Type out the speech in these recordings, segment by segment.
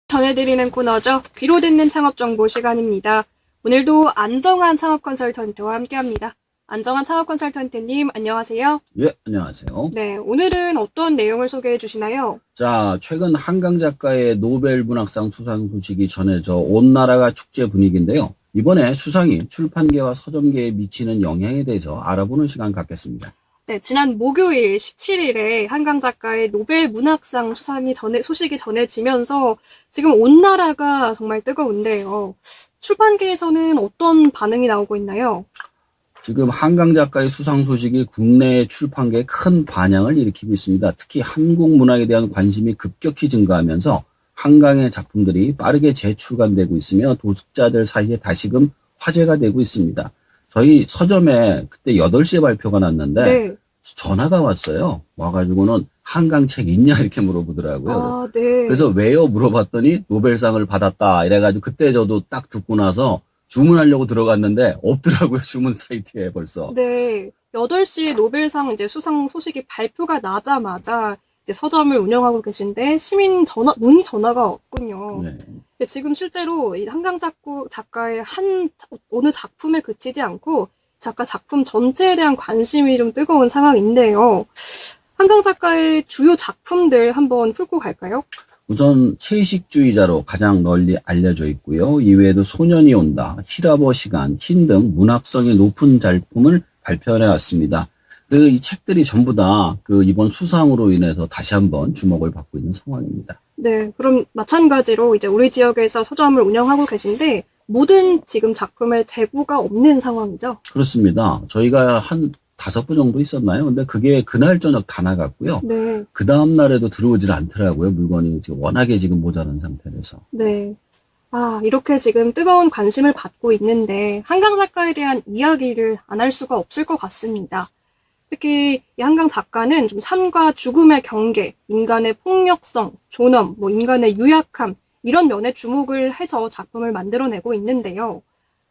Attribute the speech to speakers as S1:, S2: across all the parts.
S1: 전해드리는 코너죠. 귀로 듣는 창업정보 시간입니다. 오늘도 안정환 창업 컨설턴트와 함께합니다. 안정환 창업 컨설턴트님, 안녕하세요.
S2: 예, 안녕하세요.
S1: 네, 오늘은 어떤 내용을 소개해 주시나요?
S2: 자, 최근 한강 작가의 노벨 문학상 수상 소식이 전해져 온 나라가 축제 분위기인데요. 이번에 수상이 출판계와 서점계에 미치는 영향에 대해서 알아보는 시간 갖겠습니다.
S1: 네, 지난 목요일 17일에 한강 작가의 노벨 문학상 소식이 전해지면서 지금 온 나라가 정말 뜨거운데요. 출판계에서는 어떤 반응이 나오고 있나요?
S2: 지금 한강 작가의 수상 소식이 국내 출판계에 큰 반향을 일으키고 있습니다. 특히 한국 문학에 대한 관심이 급격히 증가하면서 한강의 작품들이 빠르게 재출간되고 있으며 도습자들 사이에 다시금 화제가 되고 있습니다. 저희 서점에 그때 8시에 발표가 났는데
S1: 네.
S2: 전화가 왔어요. 와가지고는 한강 책 있냐 이렇게 물어보더라고요.
S1: 아, 네.
S2: 그래서 왜요? 물어봤더니 노벨상을 받았다 이래가지고 그때 저도 딱 듣고 나서 주문하려고 들어갔는데 없더라고요. 주문 사이트에 벌써.
S1: 네. 8시에 노벨상 이제 수상 소식이 발표가 나자마자 이제 서점을 운영하고 계신데 문의 전화가 왔군요.
S2: 네.
S1: 근데 지금 실제로 이 한강 작가의 어느 작품에 그치지 않고 작품 전체에 대한 관심이 좀 뜨거운 상황인데요. 한강 작가의 주요 작품들 한번 훑고 갈까요?
S2: 우선 채식주의자로 가장 널리 알려져 있고요. 이외에도 소년이 온다, 히라버 시간, 흰 등 문학성이 높은 작품을 발표해 왔습니다. 이 책들이 전부 다 이번 수상으로 인해서 다시 한번 주목을 받고 있는 상황입니다.
S1: 네, 그럼 마찬가지로 이제 우리 지역에서 서점을 운영하고 계신데 모든 지금 작품에 재고가 없는 상황이죠?
S2: 그렇습니다. 저희가 한 5부 정도 있었나요? 근데 그게 그날 저녁 다 나갔고요.
S1: 네.
S2: 그 다음 날에도 들어오질 않더라고요. 물건이 지금 워낙에 지금 모자란 상태라서.
S1: 네. 아, 이렇게 지금 뜨거운 관심을 받고 있는데 한강 작가에 대한 이야기를 안 할 수가 없을 것 같습니다. 특히 이 한강 작가는 좀 삶과 죽음의 경계, 인간의 폭력성, 존엄, 인간의 유약함 이런 면에 주목을 해서 작품을 만들어내고 있는데요.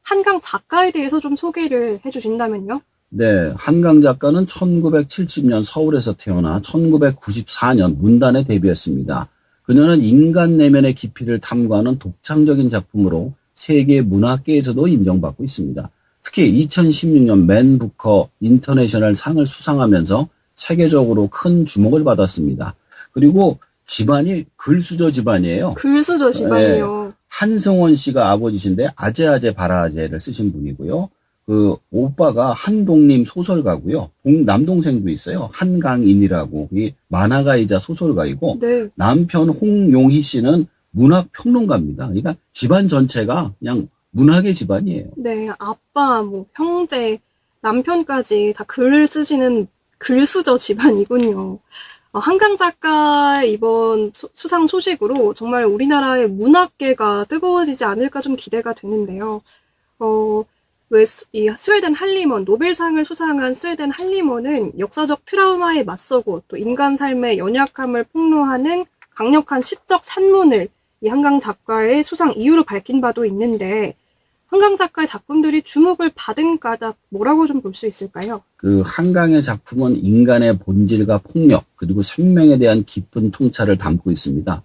S1: 한강 작가에 대해서 좀 소개를 해주신다면요?
S2: 네, 한강 작가는 1970년 서울에서 태어나 1994년 문단에 데뷔했습니다. 그녀는 인간 내면의 깊이를 탐구하는 독창적인 작품으로 세계 문학계에서도 인정받고 있습니다. 특히 2016년 맨 부커 인터내셔널 상을 수상하면서 세계적으로 큰 주목을 받았습니다. 그리고 집안이 글수저 집안이에요.
S1: 글수저 집안이요.
S2: 네, 한승원 씨가 아버지신데 아제아제 바라아제를 쓰신 분이고요. 오빠가 한동림 소설가고요. 남동생도 있어요. 한강인이라고. 이 만화가이자 소설가이고,
S1: 네.
S2: 남편 홍용희 씨는 문학 평론가입니다. 그러니까 집안 전체가 그냥 문학의 집안이에요.
S1: 네, 아빠, 형제, 남편까지 다 글을 쓰시는 글수저 집안이군요. 한강 작가의 이번 수상 소식으로 정말 우리나라의 문학계가 뜨거워지지 않을까 좀 기대가 되는데요. 이 스웨덴 할리먼, 노벨상을 수상한 스웨덴 할리먼은 역사적 트라우마에 맞서고 또 인간 삶의 연약함을 폭로하는 강력한 시적 산문을 이 한강 작가의 수상 이유로 밝힌 바도 있는데 한강 작가의 작품들이 주목을 받은 까닭 뭐라고 좀 볼 수 있을까요?
S2: 한강의 작품은 인간의 본질과 폭력 그리고 생명에 대한 깊은 통찰을 담고 있습니다.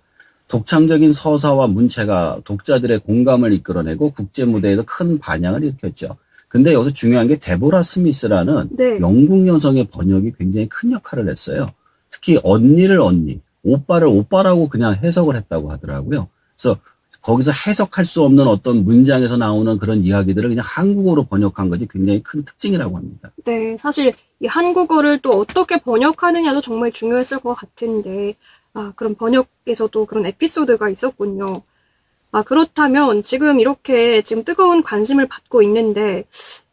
S2: 독창적인 서사와 문체가 독자들의 공감을 이끌어내고 국제 무대에도 큰 반향을 일으켰죠. 근데 여기서 중요한 게 데보라 스미스라는
S1: 네.
S2: 영국 여성의 번역이 굉장히 큰 역할을 했어요. 특히 언니를 언니, 오빠를 오빠라고 그냥 해석을 했다고 하더라고요. 그래서 거기서 해석할 수 없는 어떤 문장에서 나오는 그런 이야기들을 그냥 한국어로 번역한 것이 굉장히 큰 특징이라고 합니다.
S1: 네, 사실 이 한국어를 또 어떻게 번역하느냐도 정말 중요했을 것 같은데 그런 번역에서도 그런 에피소드가 있었군요. 그렇다면 지금 이렇게 뜨거운 관심을 받고 있는데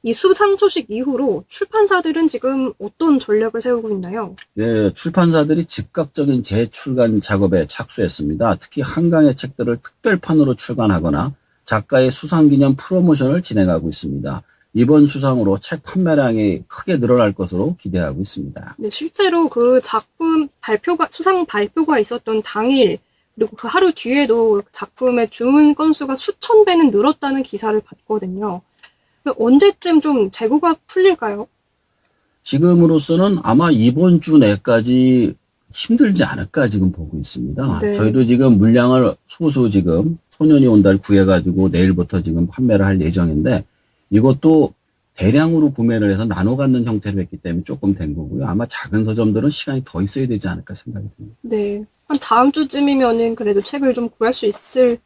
S1: 이 수상 소식 이후로 출판사들은 지금 어떤 전략을 세우고 있나요?
S2: 네, 출판사들이 즉각적인 재출간 작업에 착수했습니다. 특히 한강의 책들을 특별판으로 출간하거나 작가의 수상기념 프로모션을 진행하고 있습니다. 이번 수상으로 책 판매량이 크게 늘어날 것으로 기대하고 있습니다.
S1: 네, 실제로 그 작품 수상 발표가 있었던 당일 그리고 그 하루 뒤에도 작품의 주문 건수가 수천 배는 늘었다는 기사를 봤거든요. 언제쯤 좀 재고가 풀릴까요?
S2: 지금으로서는 아마 이번 주 내까지 힘들지 않을까 지금 보고 있습니다.
S1: 네.
S2: 저희도 지금 물량을 소수 지금 소년이 온달 구해가지고 내일부터 지금 판매를 할 예정인데 이것도 대량으로 구매를 해서 나눠 갖는 형태로 했기 때문에 조금 된 거고요. 아마 작은 서점들은 시간이 더 있어야 되지 않을까 생각이 듭니다.
S1: 네. 한 다음 주쯤이면은 그래도 책을 좀 구할 수 있을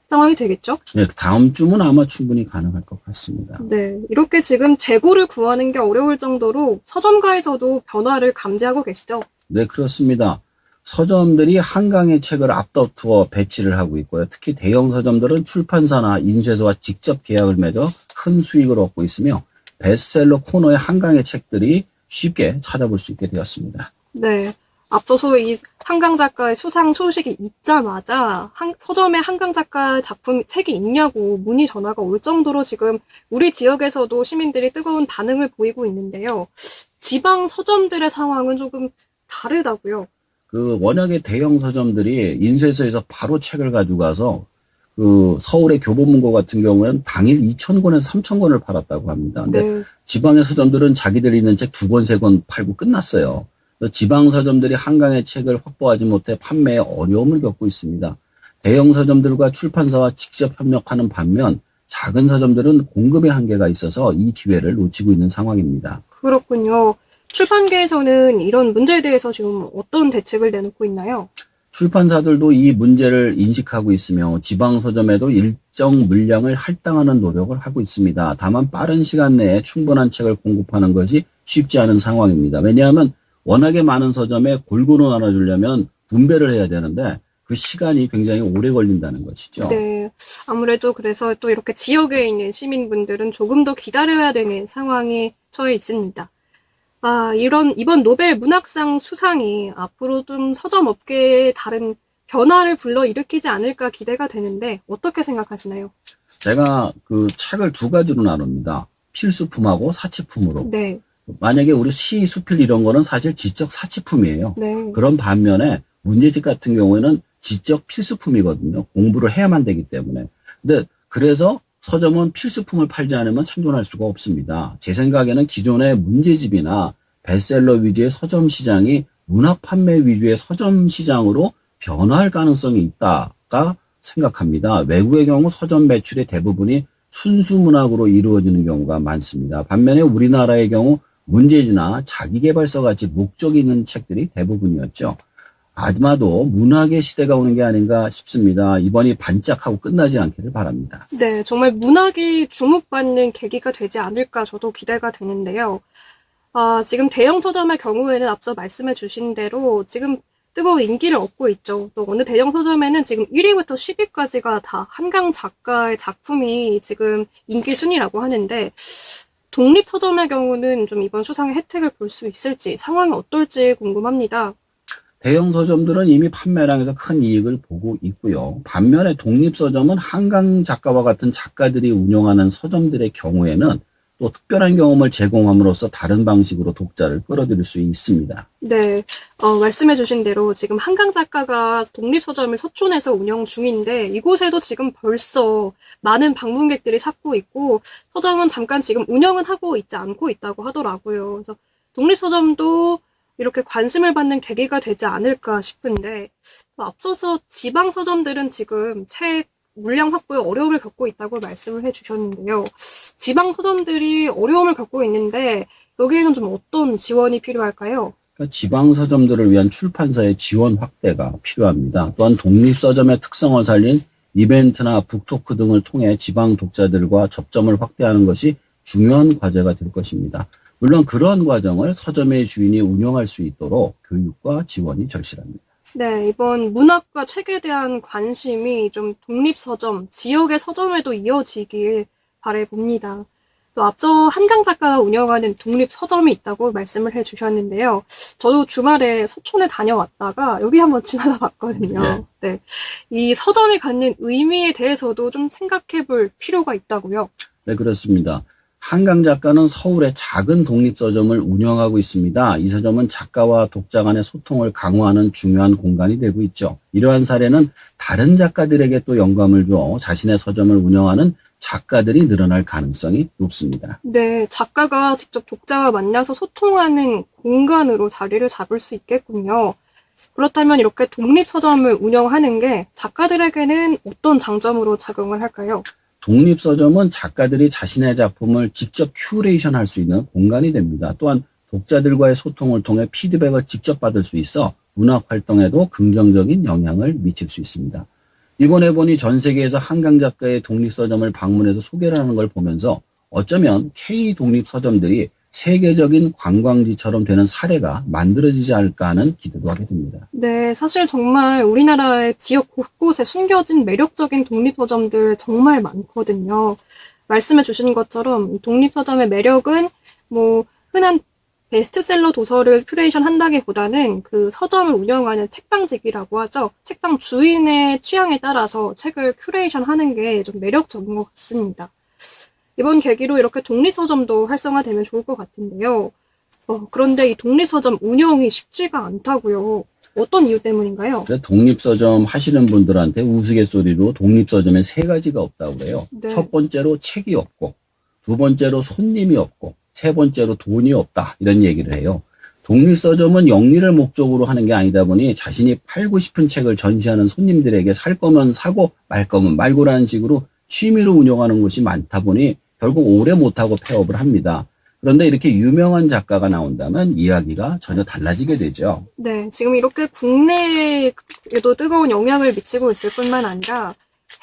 S1: 상황이 되겠죠?
S2: 네, 다음 주면 아마 충분히 가능할 것 같습니다.
S1: 네. 이렇게 지금 재고를 구하는 게 어려울 정도로 서점가에서도 변화를 감지하고 계시죠?
S2: 네, 그렇습니다. 서점들이 한강의 책을 앞다투어 배치를 하고 있고요. 특히 대형 서점들은 출판사나 인쇄소와 직접 계약을 맺어 큰 수익을 얻고 있으며 베스트셀러 코너의 한강의 책들이 쉽게 찾아볼 수 있게 되었습니다.
S1: 네. 앞서서 이 한강 작가의 수상 소식이 있자마자 서점에 한강 작가 작품 책이 있냐고 문의 전화가 올 정도로 지금 우리 지역에서도 시민들이 뜨거운 반응을 보이고 있는데요. 지방 서점들의 상황은 조금 다르다고요.
S2: 워낙에 대형 서점들이 인쇄소에서 바로 책을 가지고 가서 서울의 교보문고 같은 경우에는 당일 2,000권에서 3,000권을 팔았다고 합니다. 근데
S1: 네.
S2: 지방의 서점들은 자기들이 있는 책 2권, 3권 팔고 끝났어요. 지방 서점들이 한강의 책을 확보하지 못해 판매에 어려움을 겪고 있습니다. 대형 서점들과 출판사와 직접 협력하는 반면 작은 서점들은 공급의 한계가 있어서 이 기회를 놓치고 있는 상황입니다.
S1: 그렇군요. 출판계에서는 이런 문제에 대해서 지금 어떤 대책을 내놓고 있나요?
S2: 출판사들도 이 문제를 인식하고 있으며 지방 서점에도 일정 물량을 할당하는 노력을 하고 있습니다. 다만 빠른 시간 내에 충분한 책을 공급하는 것이 쉽지 않은 상황입니다. 왜냐하면 워낙에 많은 서점에 골고루 나눠주려면 분배를 해야 되는데 그 시간이 굉장히 오래 걸린다는 것이죠.
S1: 네. 아무래도 그래서 또 이렇게 지역에 있는 시민분들은 조금 더 기다려야 되는 상황에 처해 있습니다. 이번 노벨 문학상 수상이 앞으로 좀 서점 업계에 다른 변화를 불러일으키지 않을까 기대가 되는데 어떻게 생각하시나요?
S2: 제가 책을 두 가지로 나눕니다. 필수품하고 사치품으로.
S1: 네.
S2: 만약에 우리 시, 수필 이런 거는 사실 지적 사치품이에요.
S1: 네.
S2: 그런 반면에 문제집 같은 경우에는 지적 필수품이거든요. 공부를 해야만 되기 때문에. 근데 그래서 서점은 필수품을 팔지 않으면 생존할 수가 없습니다. 제 생각에는 기존의 문제집이나 베스트셀러 위주의 서점 시장이 문학 판매 위주의 서점 시장으로 변화할 가능성이 있다가 생각합니다. 외국의 경우 서점 매출의 대부분이 순수 문학으로 이루어지는 경우가 많습니다. 반면에 우리나라의 경우 문제지나 자기계발서 같이 목적이 있는 책들이 대부분이었죠. 아마도 문학의 시대가 오는 게 아닌가 싶습니다. 이번이 반짝하고 끝나지 않기를 바랍니다.
S1: 네, 정말 문학이 주목받는 계기가 되지 않을까 저도 기대가 되는데요. 지금 대형 서점의 경우에는 앞서 말씀해 주신 대로 지금 뜨거운 인기를 얻고 있죠. 또 어느 대형 서점에는 지금 1위부터 10위까지가 다 한강 작가의 작품이 지금 인기 순위라고 하는데 독립 서점의 경우는 좀 이번 수상의 혜택을 볼 수 있을지 상황이 어떨지 궁금합니다.
S2: 대형 서점들은 이미 판매량에서 큰 이익을 보고 있고요. 반면에 독립 서점은 한강 작가와 같은 작가들이 운영하는 서점들의 경우에는 또 특별한 경험을 제공함으로써 다른 방식으로 독자를 끌어들일 수 있습니다.
S1: 네, 말씀해 주신 대로 지금 한강 작가가 독립서점을 서촌에서 운영 중인데 이곳에도 지금 벌써 많은 방문객들이 찾고 있고 서점은 잠깐 지금 운영은 하고 있지 않고 있다고 하더라고요. 그래서 독립서점도 이렇게 관심을 받는 계기가 되지 않을까 싶은데 앞서서 지방 서점들은 지금 책 물량 확보에 어려움을 겪고 있다고 말씀을 해주셨는데요. 지방 서점들이 어려움을 겪고 있는데 여기에는 좀 어떤 지원이 필요할까요?
S2: 그러니까 지방 서점들을 위한 출판사의 지원 확대가 필요합니다. 또한 독립 서점의 특성을 살린 이벤트나 북토크 등을 통해 지방 독자들과 접점을 확대하는 것이 중요한 과제가 될 것입니다. 물론 그러한 과정을 서점의 주인이 운영할 수 있도록 교육과 지원이 절실합니다.
S1: 네, 이번 문학과 책에 대한 관심이 좀 독립서점, 지역의 서점에도 이어지길 바라봅니다. 또 앞서 한강 작가가 운영하는 독립서점이 있다고 말씀을 해주셨는데요. 저도 주말에 서촌에 다녀왔다가 여기 한번 지나다 봤거든요. 네, 이 서점이 갖는 의미에 대해서도 좀 생각해 볼 필요가 있다고요.
S2: 네, 그렇습니다. 한강 작가는 서울의 작은 독립서점을 운영하고 있습니다. 이 서점은 작가와 독자 간의 소통을 강화하는 중요한 공간이 되고 있죠. 이러한 사례는 다른 작가들에게 또 영감을 줘 자신의 서점을 운영하는 작가들이 늘어날 가능성이 높습니다.
S1: 네, 작가가 직접 독자와 만나서 소통하는 공간으로 자리를 잡을 수 있겠군요. 그렇다면 이렇게 독립서점을 운영하는 게 작가들에게는 어떤 장점으로 작용을 할까요?
S2: 독립서점은 작가들이 자신의 작품을 직접 큐레이션할 수 있는 공간이 됩니다. 또한 독자들과의 소통을 통해 피드백을 직접 받을 수 있어 문학 활동에도 긍정적인 영향을 미칠 수 있습니다. 이번에 보니 전 세계에서 한강 작가의 독립서점을 방문해서 소개를 하는 걸 보면서 어쩌면 K 독립서점들이 세계적인 관광지처럼 되는 사례가 만들어지지 않을까 하는 기대도 하게 됩니다.
S1: 네, 사실 정말 우리나라의 지역 곳곳에 숨겨진 매력적인 독립서점들 정말 많거든요. 말씀해 주신 것처럼 이 독립서점의 매력은 뭐 흔한 베스트셀러 도서를 큐레이션 한다기보다는 그 서점을 운영하는 책방직이라고 하죠. 책방 주인의 취향에 따라서 책을 큐레이션 하는 게 좀 매력적인 것 같습니다. 이번 계기로 이렇게 독립서점도 활성화되면 좋을 것 같은데요. 그런데 이 독립서점 운영이 쉽지가 않다고요. 어떤 이유 때문인가요?
S2: 그래서 독립서점 하시는 분들한테 우스갯소리로 독립서점에 세 가지가 없다고 그래요.
S1: 네.
S2: 첫 번째로 책이 없고, 두 번째로 손님이 없고, 세 번째로 돈이 없다. 이런 얘기를 해요. 독립서점은 영리를 목적으로 하는 게 아니다 보니 자신이 팔고 싶은 책을 전시하는 손님들에게 살 거면 사고 말 거면 말고라는 식으로 취미로 운영하는 곳이 많다 보니 결국 오래 못하고 폐업을 합니다. 그런데 이렇게 유명한 작가가 나온다면 이야기가 전혀 달라지게 되죠.
S1: 네, 지금 이렇게 국내에도 뜨거운 영향을 미치고 있을 뿐만 아니라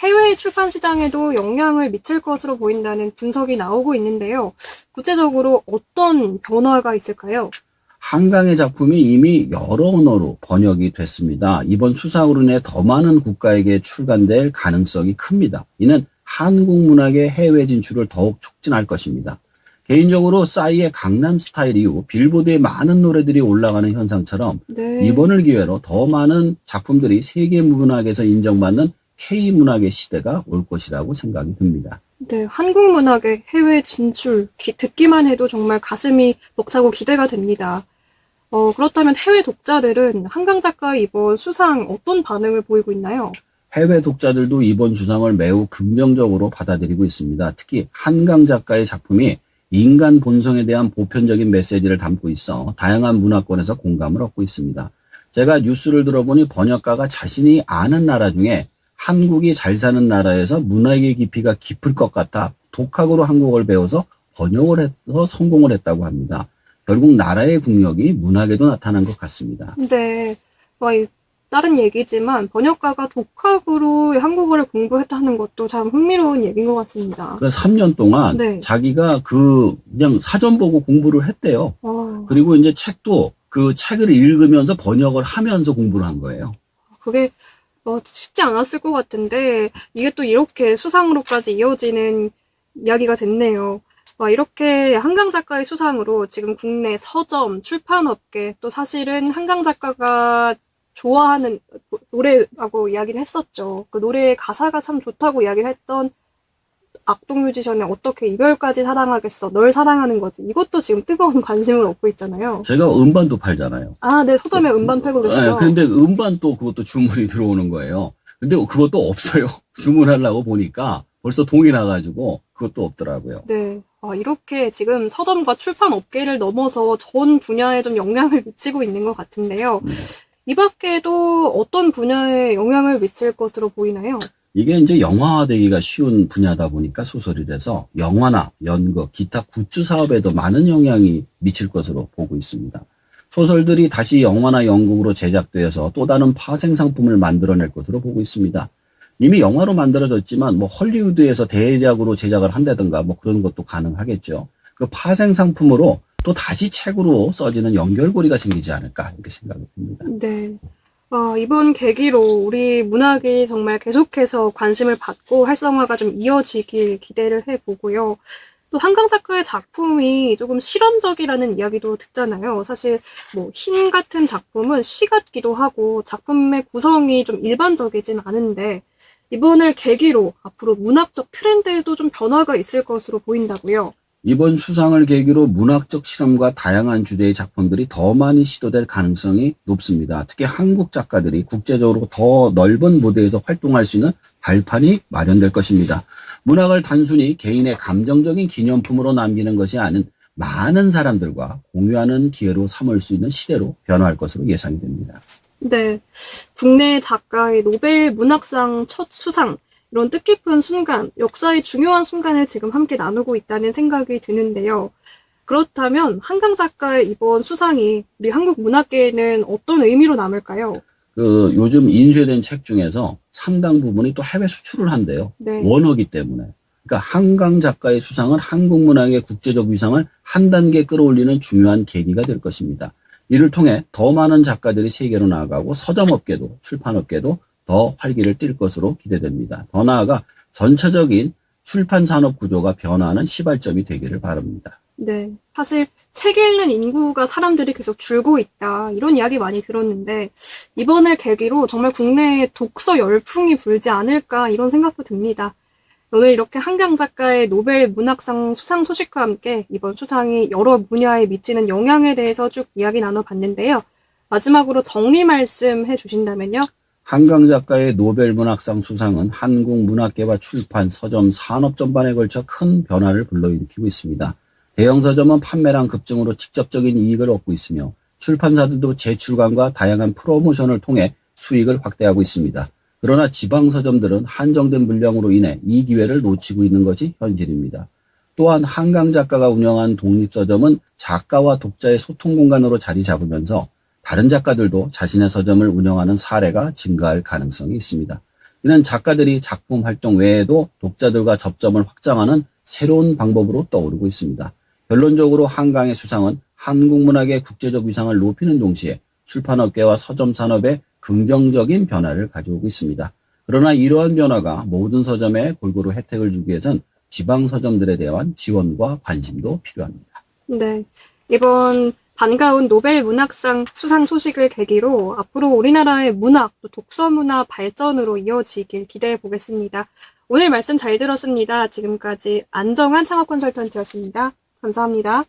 S1: 해외 출판 시장에도 영향을 미칠 것으로 보인다는 분석이 나오고 있는데요. 구체적으로 어떤 변화가 있을까요?
S2: 한강의 작품이 이미 여러 언어로 번역이 됐습니다. 이번 수상으로 인해 더 많은 국가에게 출간될 가능성이 큽니다. 이는 한국 문학의 해외 진출을 더욱 촉진할 것입니다. 개인적으로 싸이의 강남스타일 이후 빌보드에 많은 노래들이 올라가는 현상처럼
S1: 네.
S2: 이번을 기회로 더 많은 작품들이 세계 문학에서 인정받는 K문학의 시대가 올 것이라고 생각이 듭니다.
S1: 네, 한국 문학의 해외 진출, 듣기만 해도 정말 가슴이 벅차고 기대가 됩니다. 그렇다면 해외 독자들은 한강 작가의 이번 수상 어떤 반응을 보이고 있나요?
S2: 해외 독자들도 이번 수상을 매우 긍정적으로 받아들이고 있습니다. 특히 한강 작가의 작품이 인간 본성에 대한 보편적인 메시지를 담고 있어 다양한 문화권에서 공감을 얻고 있습니다. 제가 뉴스를 들어보니 번역가가 자신이 아는 나라 중에 한국이 잘 사는 나라에서 문학의 깊이가 깊을 것 같아 독학으로 한국어를 배워서 번역을 해서 성공을 했다고 합니다. 결국 나라의 국력이 문학에도 나타난 것 같습니다.
S1: 네, 다른 얘기지만 번역가가 독학으로 한국어를 공부했다는 것도 참 흥미로운 얘기인 것 같습니다.
S2: 그 3년 동안
S1: 네.
S2: 자기가 그냥 사전 보고 공부를 했대요. 그리고 이제 책도 그 책을 읽으면서 번역을 하면서 공부를 한 거예요.
S1: 그게 쉽지 않았을 것 같은데 이게 또 이렇게 수상으로까지 이어지는 이야기가 됐네요. 이렇게 한강 작가의 수상으로 지금 국내 서점, 출판업계 또 사실은 한강 작가가 좋아하는 노래라고 이야기를 했었죠. 그 노래의 가사가 참 좋다고 이야기를 했던 악동뮤지션의 어떻게 이별까지 사랑하겠어, 널 사랑하는 거지. 이것도 지금 뜨거운 관심을 얻고 있잖아요.
S2: 제가 음반도 팔잖아요.
S1: 아, 네, 서점에 음반 팔고 계시죠?
S2: 네, 그런데 음반 또 그것도 주문이 들어오는 거예요. 근데 그것도 없어요. 주문하려고 보니까 벌써 동이 나가지고 그것도 없더라고요.
S1: 네. 이렇게 지금 서점과 출판 업계를 넘어서 전 분야에 좀 영향을 미치고 있는 것 같은데요. 이 밖에도 어떤 분야에 영향을 미칠 것으로 보이나요?
S2: 이게 이제 영화화되기가 쉬운 분야다 보니까 소설이라서 영화나 연극, 기타 굿즈 사업에도 많은 영향이 미칠 것으로 보고 있습니다. 소설들이 다시 영화나 연극으로 제작되어서 또 다른 파생 상품을 만들어낼 것으로 보고 있습니다. 이미 영화로 만들어졌지만 뭐 헐리우드에서 대작으로 제작을 한다든가 뭐 그런 것도 가능하겠죠. 그 파생 상품으로 또 다시 책으로 써지는 연결고리가 생기지 않을까 이렇게 생각이 듭니다.
S1: 네. 이번 계기로 우리 문학이 정말 계속해서 관심을 받고 활성화가 좀 이어지길 기대를 해보고요. 또 한강 작가의 작품이 조금 실험적이라는 이야기도 듣잖아요. 사실 뭐 흰 같은 작품은 시 같기도 하고 작품의 구성이 좀 일반적이진 않은데 이번을 계기로 앞으로 문학적 트렌드에도 좀 변화가 있을 것으로 보인다고요.
S2: 이번 수상을 계기로 문학적 실험과 다양한 주제의 작품들이 더 많이 시도될 가능성이 높습니다. 특히 한국 작가들이 국제적으로 더 넓은 무대에서 활동할 수 있는 발판이 마련될 것입니다. 문학을 단순히 개인의 감정적인 기념품으로 남기는 것이 아닌 많은 사람들과 공유하는 기회로 삼을 수 있는 시대로 변화할 것으로 예상이 됩니다.
S1: 네. 국내 작가의 노벨 문학상 첫 수상, 이런 뜻깊은 순간, 역사의 중요한 순간을 지금 함께 나누고 있다는 생각이 드는데요. 그렇다면 한강 작가의 이번 수상이 우리 한국 문학계에는 어떤 의미로 남을까요?
S2: 요즘 인쇄된 책 중에서 상당 부분이 또 해외 수출을 한대요.
S1: 네.
S2: 원어기 때문에. 그러니까 한강 작가의 수상은 한국 문학의 국제적 위상을 한 단계 끌어올리는 중요한 계기가 될 것입니다. 이를 통해 더 많은 작가들이 세계로 나아가고 서점업계도 출판업계도 더 활기를 띨 것으로 기대됩니다. 더 나아가 전체적인 출판 산업 구조가 변화하는 시발점이 되기를 바랍니다.
S1: 네. 사실 책 읽는 인구가 사람들이 계속 줄고 있다, 이런 이야기 많이 들었는데 이번을 계기로 정말 국내에 독서 열풍이 불지 않을까, 이런 생각도 듭니다. 오늘 이렇게 한강 작가의 노벨 문학상 수상 소식과 함께 이번 수상이 여러 분야에 미치는 영향에 대해서 쭉 이야기 나눠봤는데요. 마지막으로 정리 말씀 해주신다면요?
S2: 한강 작가의 노벨 문학상 수상은 한국 문학계와 출판, 서점, 산업 전반에 걸쳐 큰 변화를 불러일으키고 있습니다. 대형 서점은 판매량 급증으로 직접적인 이익을 얻고 있으며 출판사들도 재출간과 다양한 프로모션을 통해 수익을 확대하고 있습니다. 그러나 지방 서점들은 한정된 물량으로 인해 이 기회를 놓치고 있는 것이 현실입니다. 또한 한강 작가가 운영한 독립서점은 작가와 독자의 소통 공간으로 자리 잡으면서 다른 작가들도 자신의 서점을 운영하는 사례가 증가할 가능성이 있습니다. 이는 작가들이 작품 활동 외에도 독자들과 접점을 확장하는 새로운 방법으로 떠오르고 있습니다. 결론적으로 한강의 수상은 한국 문학의 국제적 위상을 높이는 동시에 출판업계와 서점 산업에 긍정적인 변화를 가져오고 있습니다. 그러나 이러한 변화가 모든 서점에 골고루 혜택을 주기 위해선 지방 서점들에 대한 지원과 관심도 필요합니다.
S1: 네. 이번 반가운 노벨 문학상 수상 소식을 계기로 앞으로 우리나라의 문학, 또 독서 문화 발전으로 이어지길 기대해 보겠습니다. 오늘 말씀 잘 들었습니다. 지금까지 안정환 창업 컨설턴트였습니다. 감사합니다.